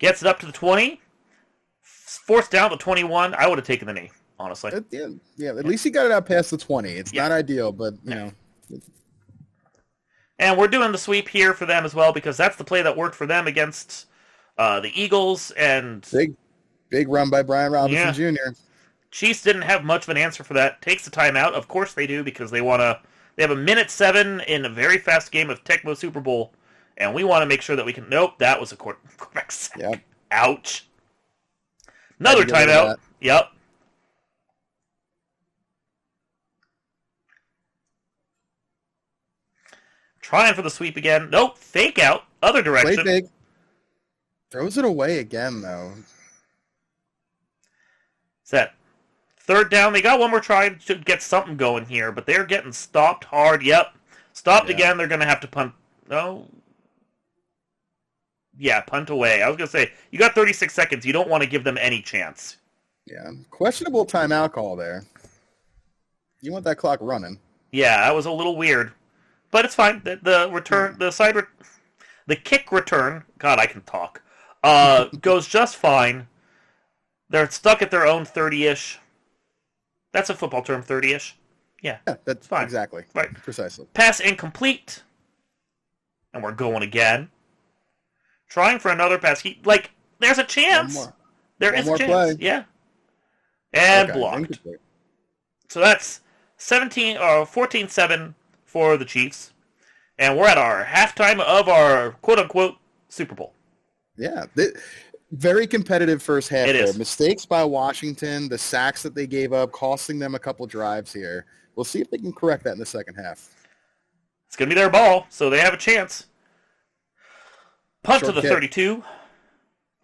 Gets it up to the 20. Fourth down to 21. I would have taken the knee, honestly. Yeah, at least he got it out past the 20. It's not ideal, but, you know. And we're doing the sweep here for them as well, because that's the play that worked for them against the Eagles. And Big run by Brian Robinson Jr. Chiefs didn't have much of an answer for that. Takes the timeout. Of course they do, because they have a minute 7 in a very fast game of Tecmo Super Bowl, and we want to make sure that we can... Nope, that was a quarterback sack. Yep. Ouch. Another timeout. Yep. Trying for the sweep again. Nope, fake out. Other direction. Play fake. Throws it away again, though. Set. Third down. They got one more try to get something going here, but they're getting stopped hard. Yep. Stopped again. They're going to have to punt. No. Yeah, punt away. I was going to say, you got 36 seconds. You don't want to give them any chance. Yeah. Questionable timeout call there. You want that clock running. Yeah, that was a little weird. But it's fine. The return, the kick return, God, I can talk, goes just fine. They're stuck at their own 30-ish. That's a football term, 30-ish. Yeah, that's fine. Exactly. Right. Precisely. Pass incomplete. And we're going again. Trying for another pass. There's a chance. There is a chance. Play. Yeah. And blocked. Incomplete. So that's 14-7 for the Chiefs. And we're at our halftime of our quote-unquote Super Bowl. Yeah. Very competitive first half It there. is. Mistakes by Washington, the sacks that they gave up, costing them a couple drives here. We'll see if they can correct that in the second half. It's going to be their ball, so they have a chance. Punt Short to the kick. 32.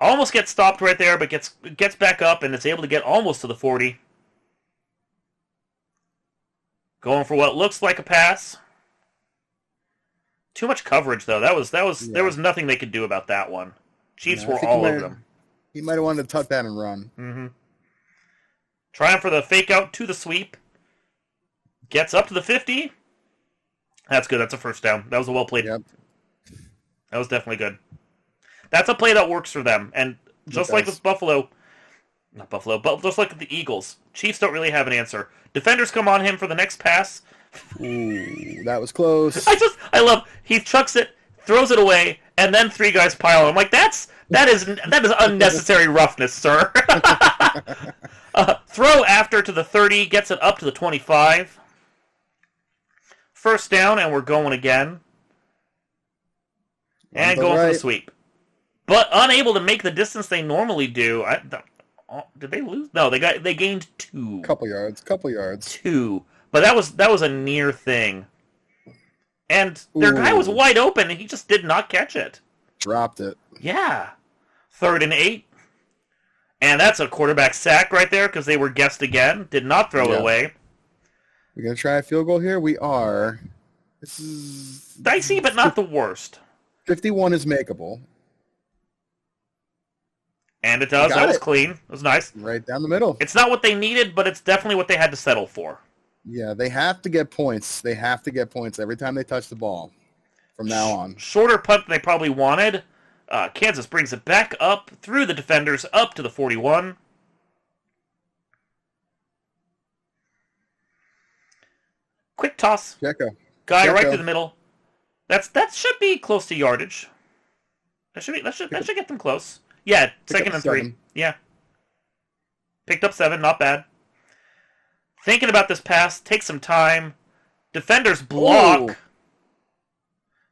Almost gets stopped right there, but gets back up and is able to get almost to the 40. Going for what looks like a pass. Too much coverage though. There was nothing they could do about that one. Chiefs were all over them. He might have wanted to tuck that and run. Mm-hmm. Trying for the fake out to the sweep. Gets up to the 50. That's good. That's a first down. That was a well played. Yep. That was definitely good. That's a play that works for them. And just like with but just like the Eagles, Chiefs don't really have an answer. Defenders come on him for the next pass. Ooh, that was close. I love, he chucks it, throws it away, and then three guys pile on. I'm like, that is unnecessary roughness, sir. Throw after to the 30, gets it up to the 25. First down, and we're going again. And going for the sweep. But unable to make the distance they normally do. Did they lose? No, they gained 2. Couple yards. 2. But that was a near thing. And their guy was wide open, and he just did not catch it. Dropped it. Yeah. 3rd and 8. And that's a quarterback sack right there, because they were guessed again. Did not throw it away. We're going to try a field goal here? We are. This is... dicey, but not the worst. 51 is makeable. And it does. That was clean. It was nice. Right down the middle. It's not what they needed, but it's definitely what they had to settle for. Yeah, they have to get points. They have to get points every time they touch the ball from now on. Shorter punt than they probably wanted. Kansas brings it back up through the defenders up to the 41. Quick toss. Checo. Right through the middle. That should be close to yardage. That should get them close. Yeah, second and 3. 7. Yeah. Picked up 7, not bad. Thinking about this pass, take some time. Defenders block. Ooh.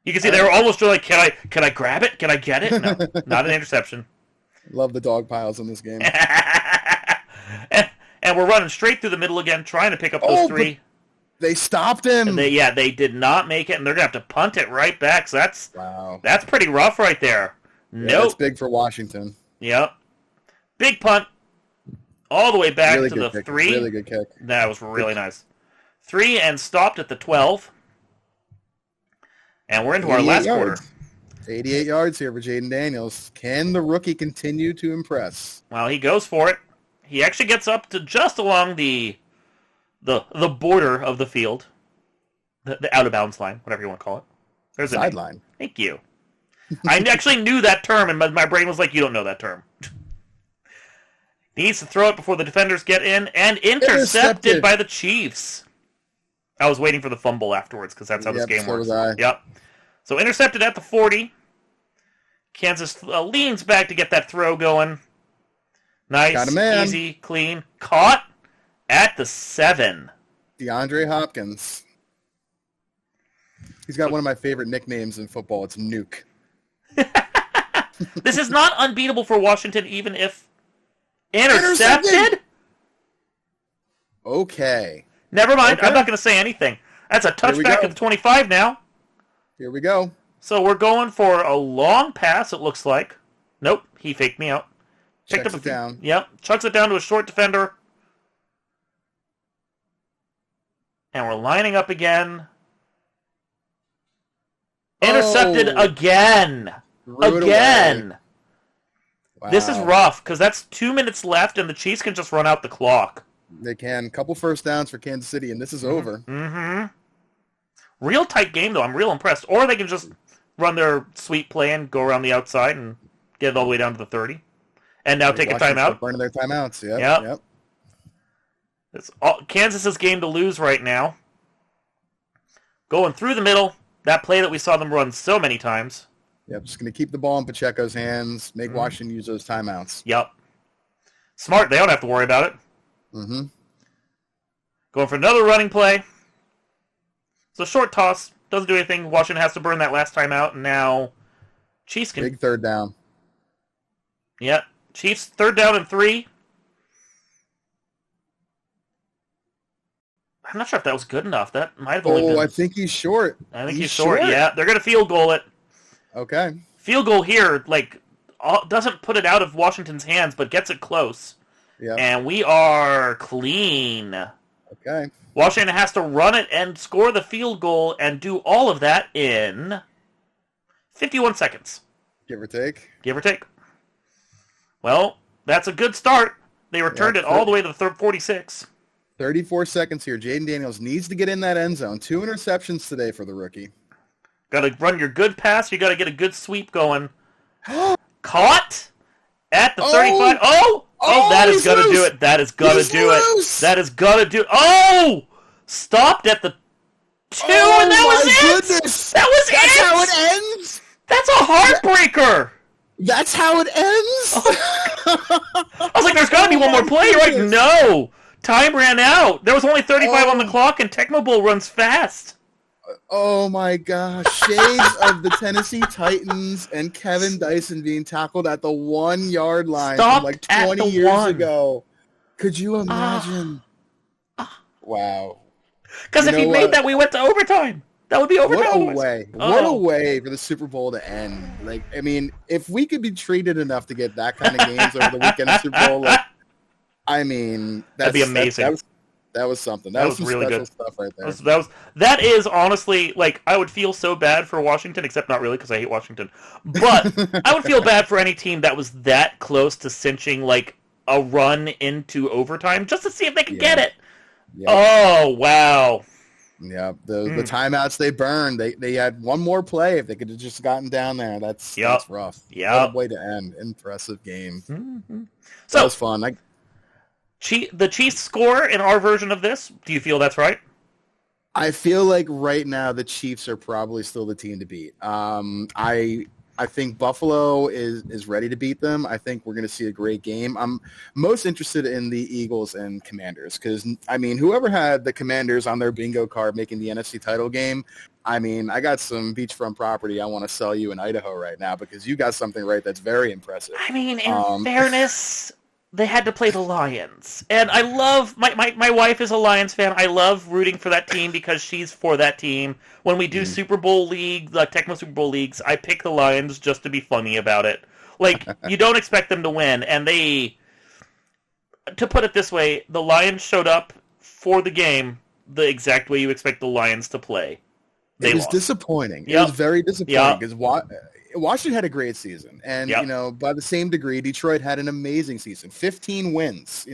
You can see they were almost like, can I grab it? Can I get it? No, not an interception. Love the dog piles in this game. and we're running straight through the middle again, trying to pick up those 3. They stopped him. They did not make it, and they're gonna have to punt it right back. So that's pretty rough right there. Yeah, that's big for Washington. Yep. Big punt. All the way back to the kick. 3. Really good kick. That was really nice. 3 and stopped at the 12. And we're into our last quarter. 88 yards here for Jaden Daniels. Can the rookie continue to impress? Well, he goes for it. He actually gets up to just along the border of the field. The out-of-bounds line, whatever you want to call it. There's a sideline. Thank you. I actually knew that term, and my brain was like, you don't know that term. Needs to throw it before the defenders get in, and intercepted by the Chiefs. I was waiting for the fumble afterwards, because that's how this game works. Was I. Yep. So intercepted at the 40. Kansas leans back to get that throw going. Nice, easy, clean. Caught at the 7. DeAndre Hopkins. He's got one of my favorite nicknames in football. It's Nuke. This is not unbeatable for Washington, even if intercepted? Okay. Never mind. Okay. I'm not going to say anything. That's a touchback at the 25 now. Here we go. So we're going for a long pass, it looks like. Nope, he faked me out. Checks it down. Yep, chucks it down to a short defender. And we're lining up again. Intercepted again. Again. Wow. This is rough, because that's 2 minutes left, and the Chiefs can just run out the clock. They can. Couple first downs for Kansas City, and this is over. Mm-hmm. Real tight game, though. I'm real impressed. Or they can just run their sweep play and go around the outside and get it all the way down to the 30. And now take a timeout. Burning their timeouts, yep. It's Kansas's game to lose right now. Going through the middle. That play that we saw them run so many times. Yep, just going to keep the ball in Pacheco's hands, make Washington use those timeouts. Yep. Smart. They don't have to worry about it. Mm-hmm. Going for another running play. So short toss. Doesn't do anything. Washington has to burn that last timeout, and now Chiefs can... Big third down. Yeah. Chiefs, 3rd down and 3. I'm not sure if that was good enough. That might have only been... I think he's short. I think he's short. Yeah, they're going to field goal it. Okay. Field goal here, doesn't put it out of Washington's hands, but gets it close. Yeah. And we are clean. Okay. Washington has to run it and score the field goal and do all of that in 51 seconds. Give or take. Give or take. Well, that's a good start. They returned it all the way to the 46. 34 seconds here. Jaden Daniels needs to get in that end zone. 2 interceptions today for the rookie. Got to run your good pass. You got to get a good sweep going. Caught at the 35. That is going to do it. That is going to do it. That is going to do it. Oh! Stopped at the 2, and that was it! Goodness. That was That's it! That's how it ends? That's a heartbreaker! That's how it ends? I was like, there's got to be one more play. You're like, no! Time ran out. There was only 35 on the clock, and Tecmo Bowl runs fast. Oh my gosh. Shades of the Tennessee Titans and Kevin Dyson being tackled at the 1-yard line from like 20 years ago. Could you imagine? Wow. Because if he made that, we went to overtime. That would be overtime. What a way. What a way for the Super Bowl to end. Like, I mean, if we could be treated enough to get that kind of games over the weekend of Super Bowl, I mean, that'd be amazing. That was something. That was some really good stuff right there. That is honestly, I would feel so bad for Washington, except not really because I hate Washington. But I would feel bad for any team that was that close to cinching, a run into overtime just to see if they could get it. Yeah. Oh, wow. Yeah, the timeouts they burned. They had one more play if they could have just gotten down there. That's rough. Yeah, what a way to end. Impressive game. Mm-hmm. So that was fun. The Chiefs score in our version of this. Do you feel that's right? I feel like right now the Chiefs are probably still the team to beat. I think Buffalo is ready to beat them. I think we're going to see a great game. I'm most interested in the Eagles and Commanders because, I mean, whoever had the Commanders on their bingo card making the NFC title game, I mean, I got some beachfront property I want to sell you in Idaho right now because you got something right that's very impressive. I mean, in fairness, they had to play the Lions. And I love, my wife is a Lions fan. I love rooting for that team because she's for that team. When we do Super Bowl League, Tecmo Super Bowl Leagues, I pick the Lions just to be funny about it. You don't expect them to win. And to put it this way, the Lions showed up for the game the exact way you expect the Lions to play. It was disappointing. It was very disappointing because Washington had a great season. And, by the same degree, Detroit had an amazing season. 15 wins.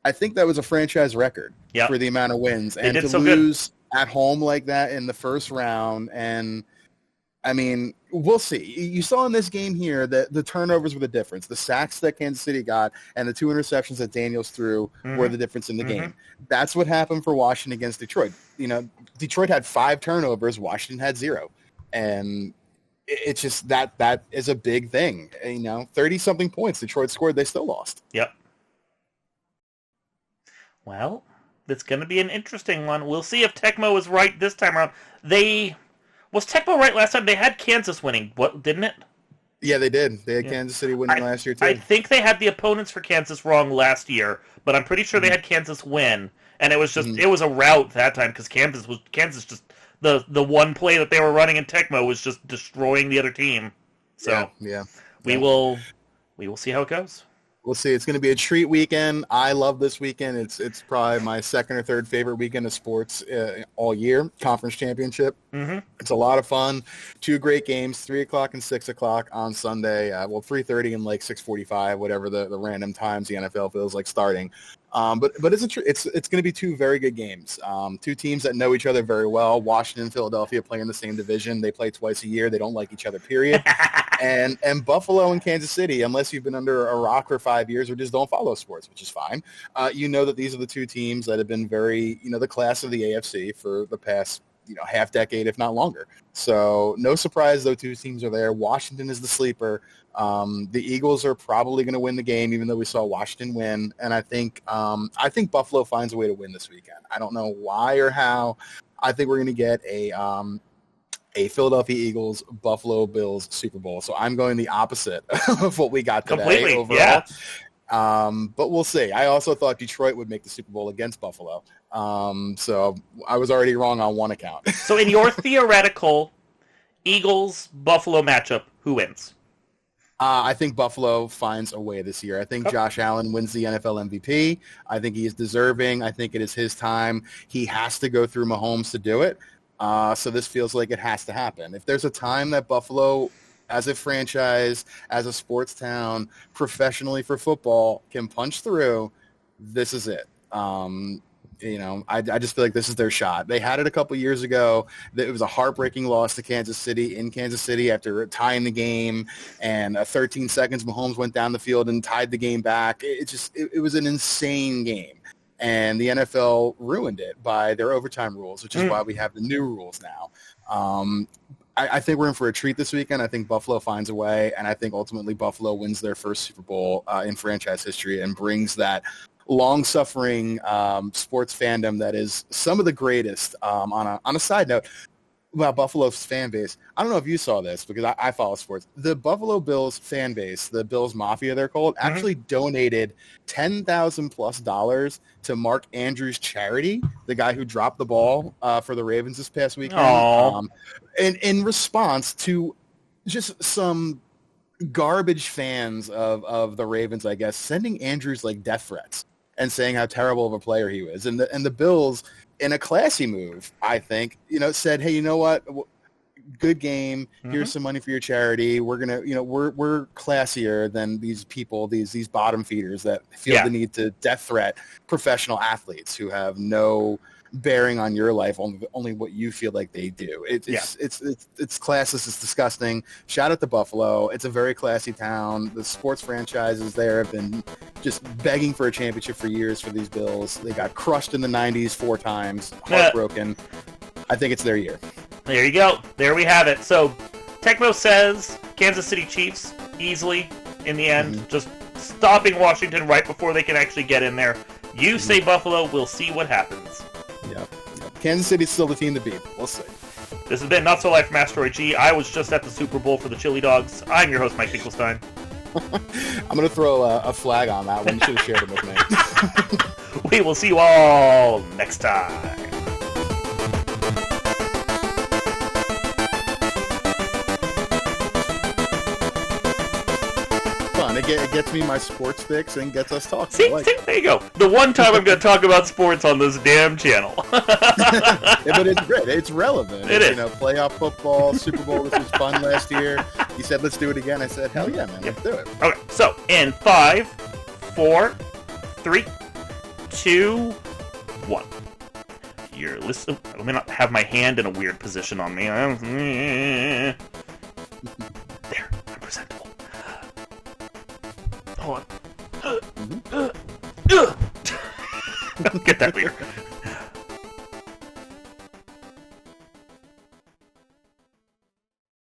I think that was a franchise record for the amount of wins. And to lose at home like that in the first round. And, I mean, we'll see. You saw in this game here that the turnovers were the difference. The sacks that Kansas City got and the 2 interceptions that Daniels threw were the difference in the game. That's what happened for Washington against Detroit. Detroit had 5 turnovers. Washington had 0. And it's just that is a big thing. 30-something points Detroit scored. They still lost. Yep. Well, it's going to be an interesting one. We'll see if Tecmo is right this time around. Was Tecmo right last time? They had Kansas winning, didn't it? Yeah, they did. They had Kansas City winning last year, too. I think they had the opponents for Kansas wrong last year, but I'm pretty sure they had Kansas win. And it was just it was a rout that time because Kansas just the one play that they were running in Tecmo was just destroying the other team. So we will see how it goes. We'll see. It's going to be a treat weekend. I love this weekend. It's probably my second or third favorite weekend of sports all year. Conference championship. It's a lot of fun. 2 great games, 3 o'clock and 6 o'clock on Sunday. 3:30 and 6:45, whatever the random times the NFL feels like starting. But it's going to be 2 very good games. 2 teams that know each other very well. Washington and Philadelphia play in the same division. They play twice a year. They don't like each other, period. and Buffalo and Kansas City, unless you've been under a rock for 5 years or just don't follow sports, which is fine. That these are the 2 teams that have been very, the class of the AFC for the past, half decade, if not longer. So no surprise those 2 teams are there. Washington is the sleeper. The Eagles are probably going to win the game, even though we saw Washington win. And I think Buffalo finds a way to win this weekend. I don't know why or how. I think we're going to get a Philadelphia Eagles Buffalo Bills Super Bowl. So I'm going the opposite of what we got today. Completely, overall. yeah. But we'll see. I also thought Detroit would make the Super Bowl against Buffalo. So I was already wrong on one account. So in your theoretical Eagles-Buffalo matchup, who wins? I think Buffalo finds a way this year. I think Josh Allen wins the NFL MVP. I think he is deserving. I think it is his time. He has to go through Mahomes to do it. So this feels like it has to happen. If there's a time that Buffalo, as a franchise, as a sports town, professionally for football, can punch through, this is it. I just feel like this is their shot. They had it a couple years ago. It was a heartbreaking loss to Kansas City in Kansas City after tying the game, and 13 seconds Mahomes went down the field and tied the game back. It was an insane game. And the NFL ruined it by their overtime rules, which is why we have the new rules now. I think we're in for a treat this weekend. I think Buffalo finds a way, and I think ultimately Buffalo wins their first Super Bowl in franchise history and brings that long-suffering sports fandom that is some of the greatest. On a side note about Buffalo's fan base, I don't know if you saw this because I follow sports. The Buffalo Bills fan base, the Bills Mafia they're called, actually donated $10,000+ to Mark Andrews' charity, the guy who dropped the ball for the Ravens this past weekend. And in response to just some garbage fans of the Ravens, I guess, sending Andrews like death threats and saying how terrible of a player he was. And the Bills, in a classy move, I think, said, hey, you know what? Good game. Here's some money for your charity. We're going to, we're classier than these people, these bottom feeders that feel the need to death threat professional athletes who have no bearing on your life, only what you feel like they do. It's classless. It's disgusting. Shout out to Buffalo. It's a very classy town. The sports franchises there have been just begging for a championship for years for these Bills. They got crushed in the 90s 4 times. Heartbroken. I think it's their year. There you go. There we have it. So Tecmo says Kansas City Chiefs easily in the end, just stopping Washington right before they can actually get in there. You say Buffalo. We'll see what happens. Yep. Kansas City's still the team to beat. We'll see. This has been Not So Live from Asteroid G. I was just at the Super Bowl for the Chili Dogs. I'm your host, Mike Finkelstein. I'm going to throw a flag on that one. You should have shared it with me. We will see you all next time. It gets me my sports fix and gets us talking. See, there you go. The one time I'm going to talk about sports on this damn channel. But it's great. It's relevant. It is. Playoff football, Super Bowl. This was fun last year. You said, let's do it again. I said, hell yeah, man. Let's do it. Okay, so in 5, 4, 3, 2, 1. You're listening. Let me not have my hand in a weird position on me. There, I'm presentable. Hold on. Get that weird.